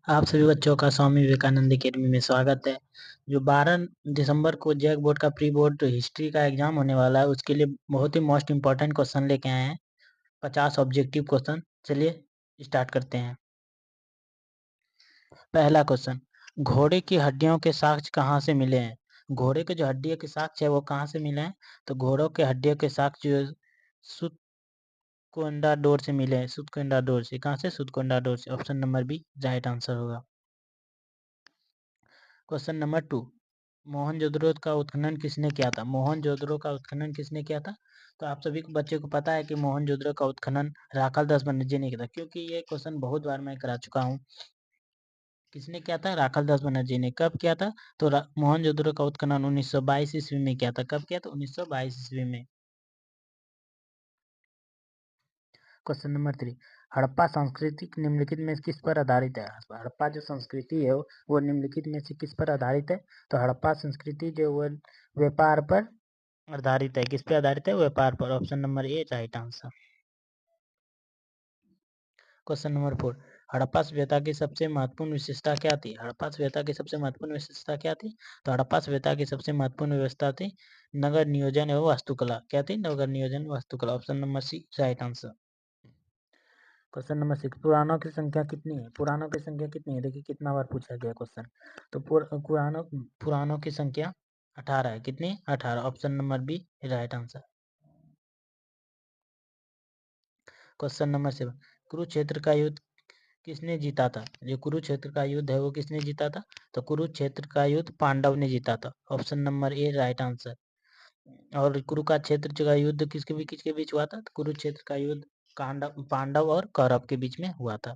आप सभी बच्चों का स्वामी विवेकानंद अकेडमी में स्वागत है। जो 12 दिसंबर को जैक बोर्ड का प्री बोर्ड हिस्ट्री का एग्जाम होने वाला है, उसके लिए बहुत ही मोस्ट इम्पोर्टेंट क्वेश्चन लेके आए हैं। 50 ऑब्जेक्टिव क्वेश्चन। चलिए स्टार्ट करते हैं। पहला क्वेश्चन, घोड़े की हड्डियों के साक्ष्य कहाँ से मिले हैं? घोड़े के जो हड्डियों के साक्ष्य है वो कहाँ से मिले हैं? तो घोड़ों के हड्डियों के साक्ष्य सुतकोंडाडोर से मिले हैं। सुतकोंडाडोर से। कहाँ से? सुतकोंडाडोर से। Option number B right answer होगा। क्वेश्चन नंबर 2, मोहनजोदड़ो का उत्खनन किसने किया था? मोहनजोदड़ो का उत्खनन किसने किया था? तो आप सभी को बच्चे को पता है कि मोहनजोदड़ो का उत्खनन राखालदास बनर्जी ने किया था, क्योंकि ये क्वेश्चन बहुत बार मैं करा चुका हूँ। किसने किया था? राखालदास बनर्जी ने। कब किया था? तो मोहनजोदड़ो का उत्खनन 1922 ईस्वी में किया था। कब किया था? 1922 ईस्वी में। क्वेश्चन नंबर 3, हड़प्पा संस्कृति निम्नलिखित में किस पर आधारित है? हड़प्पा जो संस्कृति है वो निम्नलिखित में से किस पर आधारित है? तो हड़प्पा संस्कृति जो वो व्यापार पर आधारित है। किस पे आधारित है? व्यापार पर। Option number A right answer. Question number 4, Harappa सभ्यता की सबसे महत्वपूर्ण विशेषता क्या थी? हड़प्पा सभ्यता की सबसे महत्वपूर्ण विशेषता क्या थी? तो हड़प्पा सभ्यता की सबसे महत्वपूर्ण व्यवस्था थी नगर नियोजन एवं वास्तुकला। क्या थी? नगर नियोजन वास्तुकला। Option number C right answer. Question number 6, पुराणों की संख्या कितनी है? पुराणों की संख्या कितनी है? देखिए कितना बार पूछा गया क्वेश्चन। तो पुराणों की संख्या 18 है। कितनी? 18। Option number B right answer. Question number 7, Kurukshetra का युद्ध किसने जीता था? जो कुरुक्षेत्र का युद्ध है वो किसने जीता था? तो कुरुक्षेत्र का युद्ध पांडव ने जीता था। Option number A right answer. और कुरु का क्षेत्र का युद्ध किसके बीच हुआ था? तो कुरुक्षेत्र का युद्ध पांडव और कौरव के बीच में हुआ था।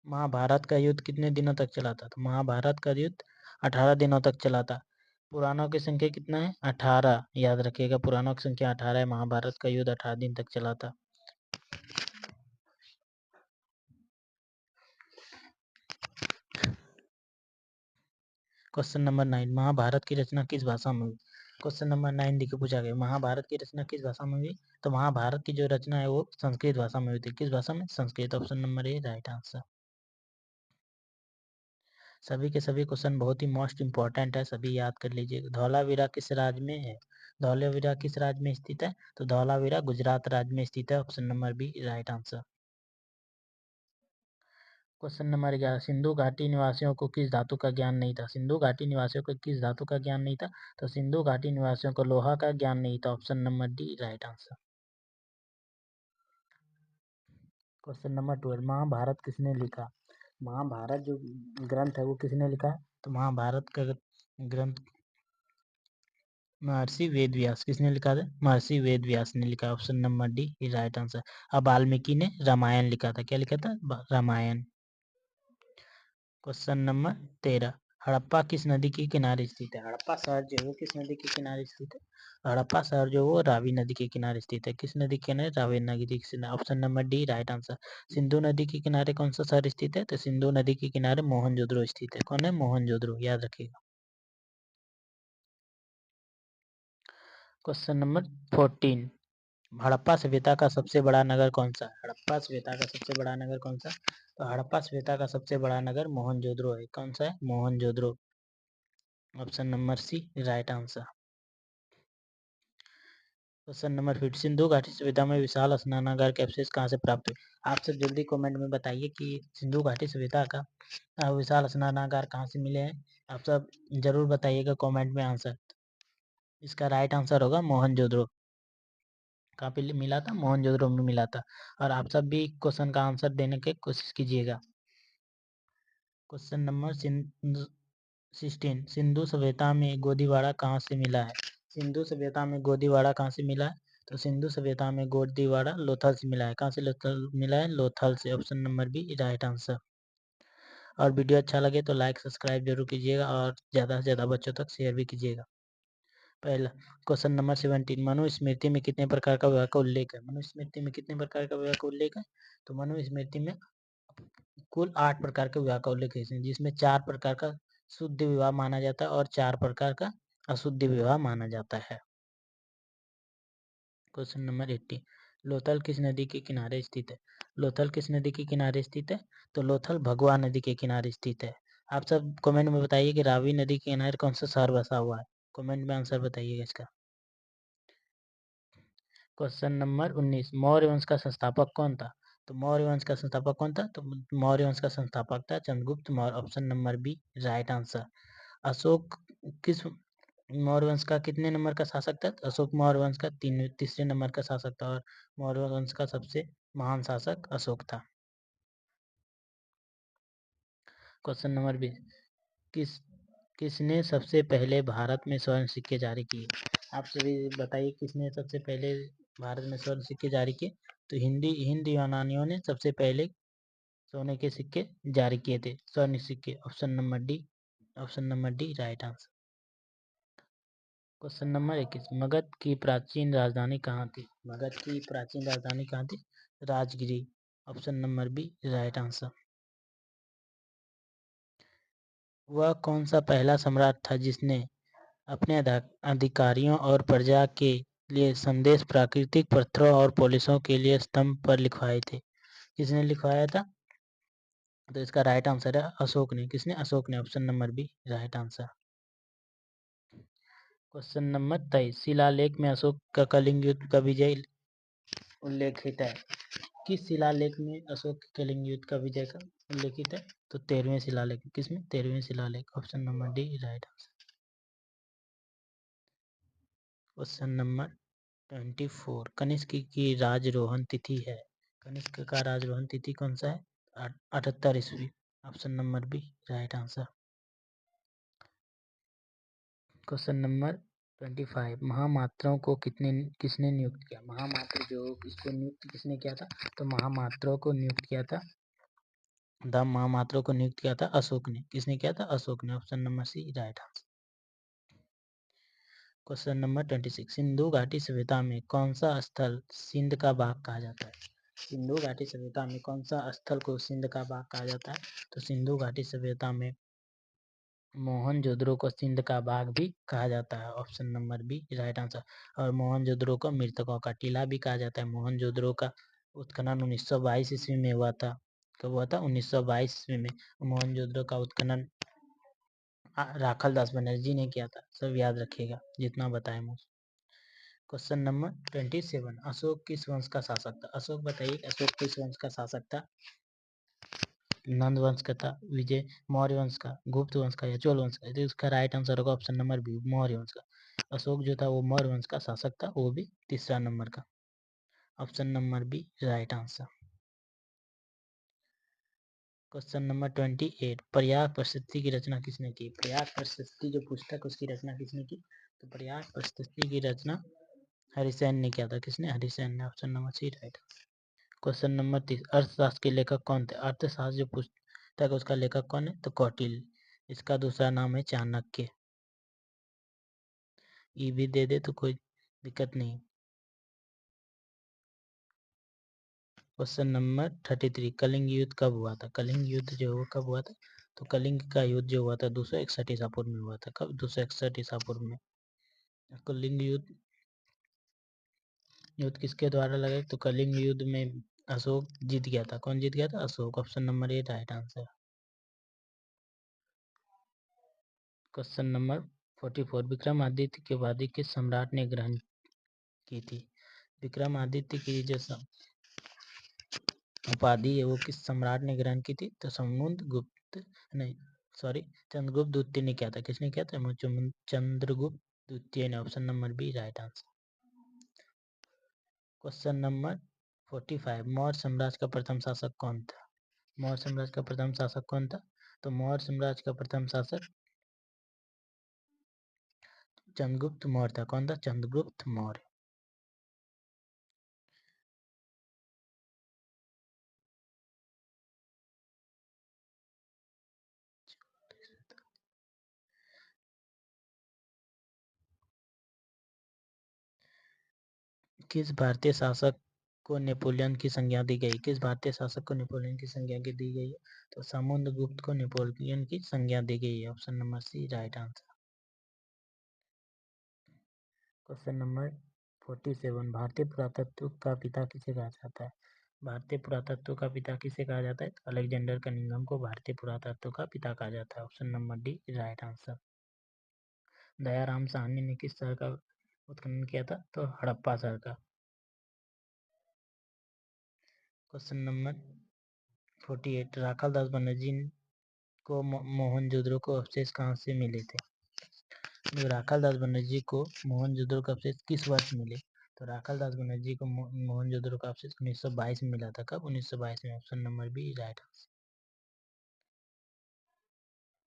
महाभारत का युद्ध कितने दिनों तक चला था? तो महाभारत का युद्ध 18 दिनों तक चला था। पुराणों की संख्या कितना है? 18। याद रखिएगा, पुराणों की संख्या 18 है। महाभारत का युद्ध 18 दिन तक चला था। क्वेश्चन नंबर 9, महाभारत की रचना किस भाषा में हुई? क्वेश्चन नंबर 9 देखिए पूछा गया, महाभारत की रचना किस भाषा में हुई? तो महाभारत की जो रचना है वो संस्कृत भाषा में हुई थी। किस भाषा में? Sanskrit. Option number A right answer. सभी के सभी क्वेश्चन बहुत ही मोस्ट इंपॉर्टेंट है, सभी याद कर लीजिए। धौलावीरा किस राज्य में है? धौलावीरा किस राज्य में स्थित है? तो धौलावीरा गुजरात राज्य में स्थित है। Option number B right answer. Question number 11, Sindhu घाटी निवासियों को किस धातु का ज्ञान नहीं था? सिंधु घाटी निवासियों को किस धातु का ज्ञान नहीं था? तो सिंधु घाटी निवासियों को लोहा का ज्ञान नहीं था। Option number D right answer. Question number 12, Mahabharat किसने लिखा? महाभारत जो ग्रंथ है वो किसने लिखा है? तो महाभारत का ग्रंथ महर्षि वेद व्यास। किसने लिखा था? महर्षि वेद व्यास ने लिखा। Option number D right answer. अब वाल्मीकि ने रामायण लिखा था। क्या लिखा था? रामायण। क्वेश्चन नंबर 13, हड़प्पा किस नदी के किनारे स्थित है? हड़प्पा शहर जो है वो किस नदी के किनारे स्थित है? हड़प्पा शहर जो वो रावी नदी के किनारे स्थित है। किस नदी के किनारे? रावी नदी के किनारे। Option number D right answer. Sindhu नदी के किनारे कौन सा शहर स्थित है? तो सिंधु नदी के किनारे मोहनजोदड़ो स्थित है। कौन है? मोहनजोदड़ो। याद रखिएगा। क्वेश्चन नंबर 14, हड़प्पा सभ्यता का सबसे बड़ा नगर कौन सा है? हड़प्पा सभ्यता का सबसे बड़ा नगर कौन सा? तो हड़प्पा सभ्यता का सबसे बड़ा नगर मोहनजोदड़ो है। कौन सा है? Mohenjodaro. Option number C right answer. Question number 15, Sindhu घाटी सभ्यता में विशाल स्नानागार के अवशेष कहाँ से प्राप्त हुए? आप सब जल्दी कमेंट में बताइए कि सिंधु घाटी सभ्यता का विशाल स्नानागार कहाँ से मिले हैं। आप सब जरूर बताइएगा कमेंट में आंसर। इसका राइट आंसर होगा मोहनजोदड़ो। कहाँ पे मिला था? मोहनजोदड़ो में मिला था। और आप सब भी क्वेश्चन का आंसर देने की कोशिश कीजिएगा। क्वेश्चन नंबर 16, सिंधु सभ्यता में गोदीवाड़ा कहाँ से मिला है? सिंधु सभ्यता में गोदीवाड़ा कहाँ से मिला है? तो सिंधु सभ्यता में गोदीवाड़ा लोथल से मिला है। कहाँ से लोथल मिला है? लोथल से। Option number B right answer. और वीडियो अच्छा लगे तो लाइक सब्सक्राइब जरूर कीजिएगा और ज़्यादा से ज़्यादा बच्चों तक शेयर भी कीजिएगा। पहला क्वेश्चन नंबर 17, मनुस्मृति में कितने प्रकार का विवाह का उल्लेख है? मनुस्मृति में कितने प्रकार का विवाह का उल्लेख है? तो मनुस्मृति में कुल 8 प्रकार के विवाह का उल्लेख है, जिसमें 4 प्रकार का शुद्ध विवाह माना जाता है और 4 प्रकार का अशुद्ध विवाह माना जाता है। क्वेश्चन नंबर 18, लोथल किस नदी के किनारे स्थित है? लोथल किस नदी के किनारे स्थित है? तो लोथल भगवा नदी के किनारे स्थित है। आप सब कमेंट में बताइए कि रावी नदी के किनारे कौन सा शहर बसा हुआ है। कमेंट में आंसर बताइएगा इसका। क्वेश्चन नंबर 19, मौर्य वंश का संस्थापक कौन था? तो मौर्य वंश का संस्थापक कौन था? तो मौर्य वंश का संस्थापक था Chandragupta Maurya. Option number B right answer. Ashoka किस मौर्य वंश का कितने नंबर का शासक था? अशोक मौर्य वंश का तीसरे नंबर का शासक था और मौर्य वंश का सबसे महान शासक अशोक था। क्वेश्चन नंबर 20, किसने सबसे पहले भारत में स्वर्ण सिक्के जारी किए? आप सभी बताइए किसने सबसे पहले भारत में स्वर्ण सिक्के जारी किए? तो हिंद यूनानियों ने सबसे पहले सोने के सिक्के जारी किए थे, स्वर्ण सिक्के। Option number D right answer. Question number 21, Magadh की प्राचीन राजधानी कहाँ थी? मगध की प्राचीन राजधानी कहाँ थी? Rajgiri. Option number B right answer. वह कौन सा पहला सम्राट था जिसने अपने अधिकारियों और प्रजा के लिए संदेश प्राकृतिक पत्थरों और पॉलिशों के लिए स्तंभ पर लिखवाए थे? किसने लिखवाया था? तो इसका राइट आंसर है अशोक ने। किसने? अशोक ने। Option number B right answer. Question number 23, शिलालेख में अशोक का कलिंग युद्ध का विजय उल्लेखित है? किस शिलालेख में अशोक के कलिंग युद्ध का विजय का उल्लेखित है? तो 13वें शिलालेख। किसमें? 13वें शिलालेख। Option number D right answer. Question number 24, Kanishka की राजरोहण तिथि है? कनिष्क का राजरोहण तिथि कौन सा है? 78 ईस्वी। Option number B right answer. Question number 25, महामात्रों को किसने नियुक्त किया? महामात्र जो इसको नियुक्त किसने किया था? तो महामात्रों को नियुक्त किया था महामात्रों को नियुक्त किया था अशोक ने। किसने किया था? अशोक ने। Option number C right answer. Question number 26, Sindhu घाटी सभ्यता में कौन सा स्थल सिंध का बाग कहा जाता है? सिंधु घाटी सभ्यता में कौन सा स्थल को सिंध का बाग कहा जाता है? तो सिंधु घाटी सभ्यता में मोहनजोदड़ो को सिंध का बाग भी कहा जाता है। Option number B right answer. और मोहनजोदड़ो को मृतकों का टीला भी कहा जाता है। मोहनजोदड़ो का उत्खनन 1922 ईस्वी में हुआ था। कब हुआ था? 1922 ईस्वी में। मोहनजोदड़ो का उत्खनन राखल दास बनर्जी ने किया था। सब याद रखिएगा जितना बताए मुझे। क्वेश्चन नंबर 27, अशोक किस वंश का शासक था? अशोक बताइए अशोक किस वंश का शासक था? नंद वंश का था, विजय मौर्य वंश का, गुप्त वंश का या चोल वंश का? तो इसका राइट आंसर होगा ऑप्शन नंबर बी मौर्य वंश का। अशोक जो था वो मौर्य वंश का शासक था, वो भी तीसरा नंबर का। Option number B right answer. Question number 28, Prayag Prashasti की रचना किसने की? प्रयाग प्रशस्ति जो पुस्तक उसकी रचना किसने की? तो प्रयाग प्रशस्ति की रचना हरिसेन ने किया था। किसने? हरिसेन ने। Option number C right. Question number 30, Arthashastra के लेखक कौन थे? अर्थशास्त्र जो पुस्तक है उसका लेखक कौन है? तो कौटिल्य। इसका दूसरा नाम है चाणक्य। ई भी दे दे तो कोई दिक्कत नहीं। क्वेश्चन नंबर 33, कलिंग युद्ध कब हुआ था? कलिंग युद्ध जो वो कब हुआ था? तो कलिंग का युद्ध जो हुआ था 261 ईसा पूर्व में हुआ था। कब? 261 ईसा पूर्व में। कलिंग युद्ध किसके द्वारा लगा? तो कलिंग युद्ध में अशोक जीत गया था। कौन जीत गया था? Ashok. Option number A right answer. Question number 44, Vikramaditya की उपाधि किस सम्राट ने ग्रहण की थी? विक्रमादित्य की जो उपाधि है वो किस सम्राट ने ग्रहण की थी? तो चंद्रगुप्त द्वितीय ने किया था। किसने किया था? चंद्रगुप्त द्वितीय ने। Option number B right answer. Question number 45, Maurya साम्राज्य का प्रथम शासक कौन था? मौर्य साम्राज्य का प्रथम शासक कौन था? तो मौर्य साम्राज्य का प्रथम शासक चंद्रगुप्त मौर्य था। कौन था? चंद्रगुप्त मौर्य। किस भारतीय शासक को नेपोलियन की संज्ञा दी गई? किस भारतीय शासक को नेपोलियन की संज्ञा दी गई है? तो समुद्रगुप्त को नेपोलियन की संज्ञा दी गई है। Option number C right answer. Question number 47 भारतीय पुरातत्व का पिता किसे कहा जाता है? भारतीय पुरातत्व का पिता किसे कहा जाता है? अलेक्जेंडर कनिंघम को भारतीय पुरातत्व का पिता कहा जाता है। Option number D right answer. Dayaram Sahni ने किस शहर का उत्खनन किया था? तो हड़प्पा शहर का। क्वेश्चन नंबर 48 राखाल दास बनर्जी को मोहनजोदड़ो को अवशेष कहाँ से मिले थे? राखाल दास बनर्जी को मोहनजोदड़ो का अवशेष किस वर्ष मिले? तो राखाल दास बनर्जी को मोहनजोदड़ो का अवशेष 1922 में मिला था। कब? 1922 में। Option number B right answer.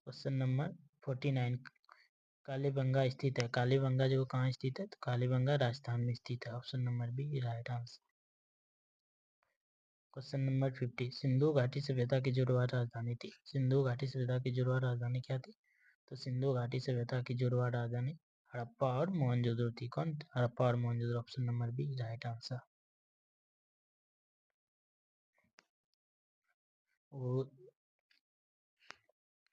Question number 49 Kalibanga स्थित है। कालीबंगा जो कहाँ स्थित है? तो कालीबंगा राजस्थान में स्थित है। Option number B right answer. Question number 50 Sindhu घाटी सभ्यता की जुड़वा राजधानी थी। सिंधु घाटी सभ्यता की जुड़वा राजधानी क्या थी? तो सिंधु घाटी सभ्यता की जुड़वा राजधानी हड़प्पा और मोहनजोदड़ो थी। कौन? हड़प्पा और Mohenjodaro. Option number B right answer. वो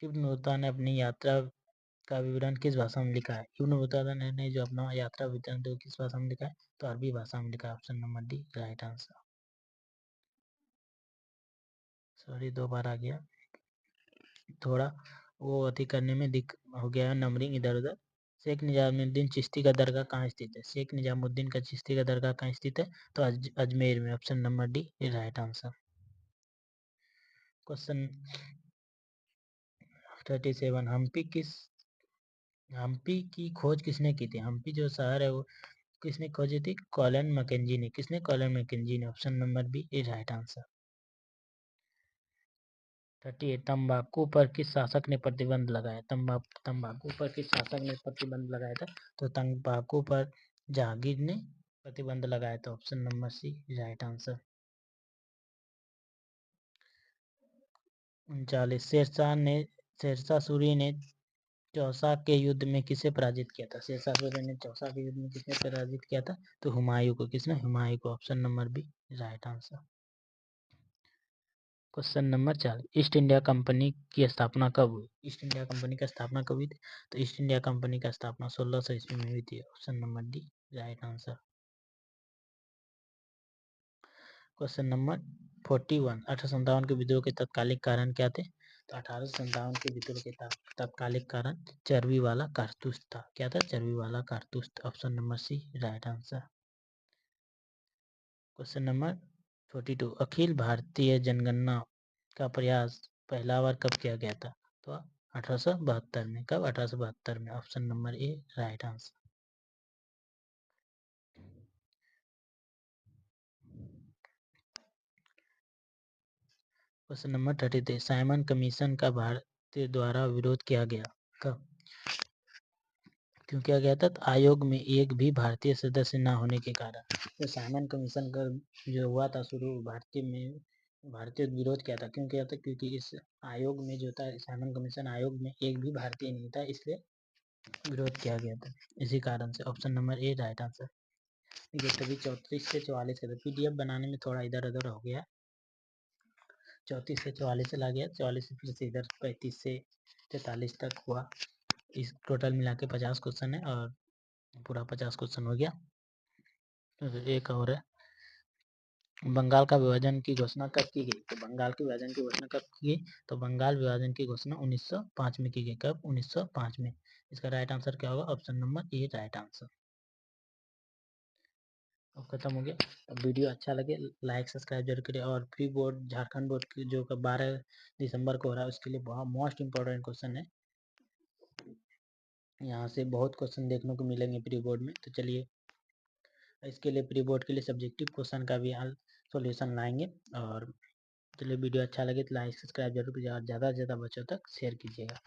इब्न बतूता ने अपनी यात्रा का विवरण किस भाषा में लिखा है? इब्न बतूता ने जो अपना यात्रा विवरण तो किस भाषा में लिखा है? तो अरबी भाषा में लिखा है। Option number D right answer. Sorry 2 बार आ गया, थोड़ा वो अति करने में दिक हो गया नंबरिंग इधर उधर। शेख निजामुद्दीन चिश्ती का दरगाह कहाँ स्थित है? शेख निजामुद्दीन का चिश्ती का दरगाह कहाँ स्थित है? तो अजमेर में। Option number D right answer. Question 37 Hampi की खोज किसने की थी? हम्पी जो शहर है वो किसने खोजी थी? कॉलन मैकेंजी ने। किसने? कॉलन मैकेंजी ने। Option number B right answer. 38 तंबाकू पर किस शासक ने प्रतिबंध लगाया? तंबाकू पर किस शासक ने प्रतिबंध लगाया था? तो तंबाकू पर जहांगीर ने प्रतिबंध लगाया था। Option number C right answer. 39 Shershah Suri ने चौसा के युद्ध में किसे पराजित किया था? शेरशाह सूरी ने चौसा के युद्ध में किसने पराजित किया था? तो हुमायूं को। किसने? हुमायूं को। Option number B right answer. Question number 4 East India Company की स्थापना कब हुई? ईस्ट इंडिया कंपनी की स्थापना कब हुई थी? तो ईस्ट इंडिया कंपनी की स्थापना 1600 ईस्वी में हुई थी। Option number D right answer. Question number 41 1857 के विद्रोह के तत्कालिक कारण क्या थे? तो 1857 के विद्रोह के तत्कालिक कारण चर्बी वाला कारतूस था। क्या था? चर्बी वाला कारतूस। Option number C right answer. Question number 42 अखिल भारतीय जनगणना का प्रयास पहला बार कब किया गया था? तो 1872 में। कब? 1872 में। Option number A right answer. Question number 33 Simon commission का भारत द्वारा विरोध किया गया। कब? क्यों किया गया था? तो आयोग में एक भी भारतीय सदस्य न होने के कारण। तो साइमन कमीशन का जो हुआ था शुरू भारतीय विरोध किया था। क्यों किया था? क्योंकि इस आयोग में जो था साइमन कमीशन आयोग में एक भी भारतीय नहीं था, इसलिए विरोध किया गया था इसी कारण से। Option number A right answer. ये तभी 34 से 44 का था। पीडीएफ बनाने में थोड़ा इधर उधर हो गया, 34 से 44 चला गया, 44 से फिर से इधर 35 से 43 तक हुआ। इस टोटल मिला के 50 क्वेश्चन है और पूरा 50 क्वेश्चन हो गया। तो एक और है, बंगाल का विभाजन की घोषणा कब की गई? तो बंगाल के विभाजन की घोषणा कब की गई? तो बंगाल विभाजन की घोषणा 1905 में की गई। कब? 1905 में। इसका राइट आंसर क्या होगा? Option number A right answer. अब खत्म हो गया। अब वीडियो अच्छा लगे लाइक सब्सक्राइब जरूर करें। और प्री बोर्ड झारखंड बोर्ड की जो 12 दिसंबर को हो रहा है उसके लिए बहुत मोस्ट इंपॉर्टेंट क्वेश्चन है। यहाँ से बहुत क्वेश्चन देखने को मिलेंगे प्री बोर्ड में। तो चलिए इसके लिए प्री बोर्ड के लिए सब्जेक्टिव क्वेश्चन का भी हल सॉल्यूशन लाएंगे। और चलिए वीडियो अच्छा लगे तो लाइक सब्सक्राइब जरूर कीजिए और ज़्यादा से ज़्यादा बच्चों तक शेयर कीजिएगा।